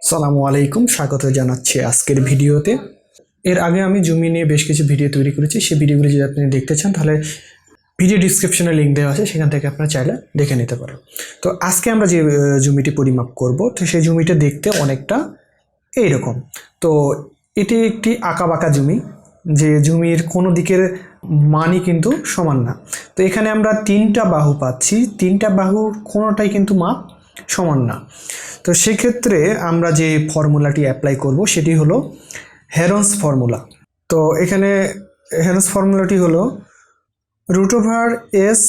সালামু আলাইকুম, স্বাগত জানাচ্ছি আজকের ভিডিওতে। এর আগে আমি জমি নিয়ে বেশ কিছু ভিডিও তৈরি করেছি। সেই ভিডিওগুলি যদি আপনি দেখতে চান তাহলে ভিডিও ডিসক্রিপশনে লিঙ্ক দেওয়া আছে, সেখান থেকে আপনারা চাইলে দেখে নিতে পারেন। তো আজকে আমরা যে জমিটি পরিমাপ করব, তো সেই জমিটা দেখতে অনেকটা এইরকম। তো এটি একটি আঁকাবাঁকা জমি, যে জমির কোনো দিকের মানই কিন্তু সমান না। তো এখানে আমরা তিনটা বাহু পাচ্ছি, তিনটা বাহুর কোনোটাই কিন্তু মাপ সমান না। তো সেক্ষেত্রে আমরা যে ফর্মুলাটি অ্যাপ্লাই করব সেটি হলো হেরনস ফর্মুলা। তো এখানে হেরনস ফর্মুলাটি হলো √s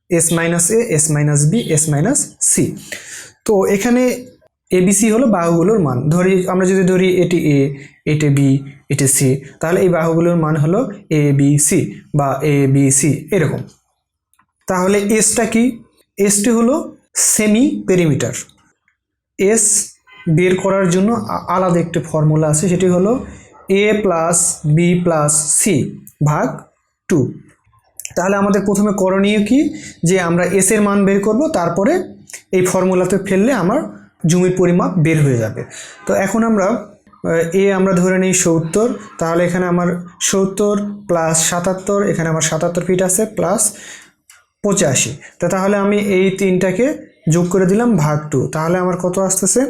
s minus a s minus b s minus c. তো এখানে এবিসি হলো বাহুগুলোর মান। আমরা যদি ধরি এটি এ, এটি বি, এটি সি, তাহলে এই বাহুগুলোর মান হলো এ বি সি বা এ বি সি এরকম। তাহলে এসটা কি? এসটি হলো সেমি পেরিমিটার। এস বের করার জন্য আলাদা একটি ফর্মুলা আছে, সেটি হলো এ প্লাস বি প্লাস সি ভাগ 2। তাহলে আমাদের প্রথমে করণীয় কি, যে আমরা এস এর মান বের করব, তারপরে এই ফর্মুলাতে ফেললে আমার জমির পরিমাপ বের হয়ে যাবে। তো এখন আমরা আমরা ধরে নিই 70। তাহলে এখানে আমার 70 প্লাস 77, এখানে আমার 77 ফিট আছে, প্লাস 85। তাহলে আমি এই তিনটাকে যোগ করে দিলাম ভাগ 2, তাহলে আমার কত আসতেছে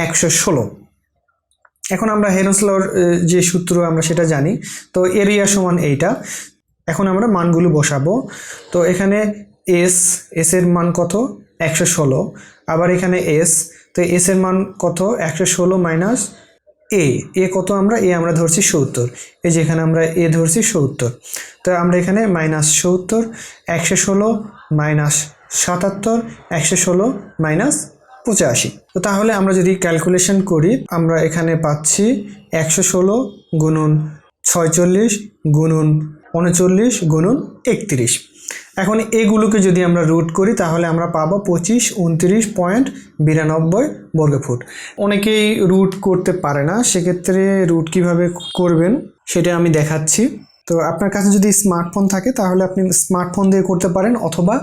116। এখন আমরা হেরনস লর যে সূত্র আমরা সেটা জানি, তো এরিয়া সমান এইটা। এখন আমরা মানগুলো বসাবো। তো এখানে এস এর মান কত? 116। আবার এখানে এস, তো এস এর মান কত? 116 মাইনাস এ কত? আমরা ধরছি 70। এই যে এখানে আমরা এ ধরছি 70। তো আমরা এখানে মাইনাস 70, 116 মাইনাস 77, 116 মাইনাস 85। তো তাহলে আমরা যদি ক্যালকুলেশন করি, আমরা এখানে পাচ্ছি 116 গুণন 46 গুণন 39 গুণন 31। এখন এগুলোকে যদি আমরা রুট করি তাহলে আমরা পাবো 2529.92 বর্গফুট। অনেকেই রুট করতে পারে না, সেক্ষেত্রে রুট কিভাবে করবেন সেটা আমি দেখাচ্ছি। তো আপনার কাছে যদি স্মার্টফোন থাকে তাহলে আপনি স্মার্টফোন দিয়ে করতে পারেন, অথবা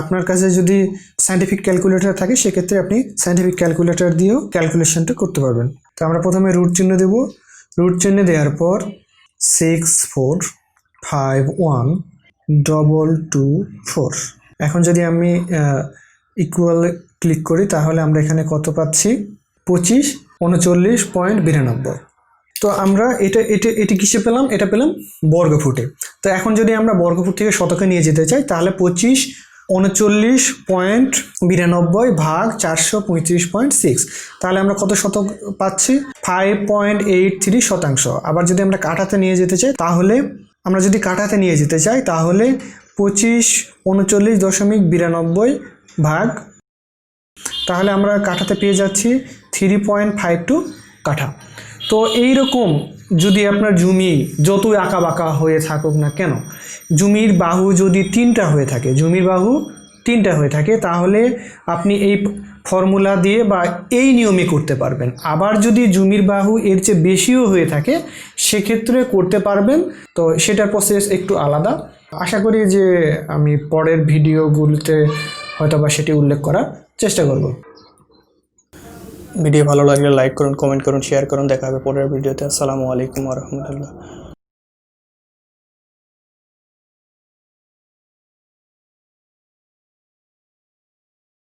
আপনার কাছে যদি সায়েন্টিফিক ক্যালকুলেটর থাকে সেক্ষেত্রে আপনি সায়েন্টিফিক ক্যালকুলেটর দিয়েও ক্যালকুলেশনটা করতে পারবেন। তো আমরা প্রথমে রুট চিহ্ন দেব। রুট চিহ্ন দেওয়ার পর 64512224। এখন যদি আমি ইকুয়াল ক্লিক করি তাহলে আমরা এখানে কত পাচ্ছি? 2539.92। তো আমরা এটি কিসে পেলাম? এটা পেলাম বর্গফুটে। তো এখন যদি আমরা বর্গফুট থেকে শতকে নিয়ে যেতে চাই তাহলে 2539.92 ভাগ 435.6, তাহলে আমরা কত শতক পাচ্ছি? 5.83 শতাংশ। আবার যদি আমরা কাঠাতে নিয়ে যেতে চাই তাহলে 2539.92 ভাগ, তাহলে আমরা কাঠাতে পেয়ে যাচ্ছি 3.52 কাঠা। তো এইরকম যদি আপনার জমি যতই আঁকা বাঁকা হয়ে থাকুক না কেন, জমির বাহু যদি তিনটা হয়ে থাকে তাহলে আপনি এই ফর্মুলা দিয়ে বা এই নিয়মে করতে পারবেন। আবার যদি জমির বাহু এর চেয়ে বেশিও হয়ে থাকে সেক্ষেত্রে করতে পারবেন। তো সেটার প্রসেস একটু আলাদা। আশা করি যে আমি পরের ভিডিওগুলোতে হয়তোবা সেটি উল্লেখ করার চেষ্টা করব। ভিডিও ভালো লাগলে লাইক করুন, কমেন্ট করুন, শেয়ার করুন। দেখা হবে পরের ভিডিওতে। আসসালামু আলাইকুম ওয়া রাহমাতুল্লাহ।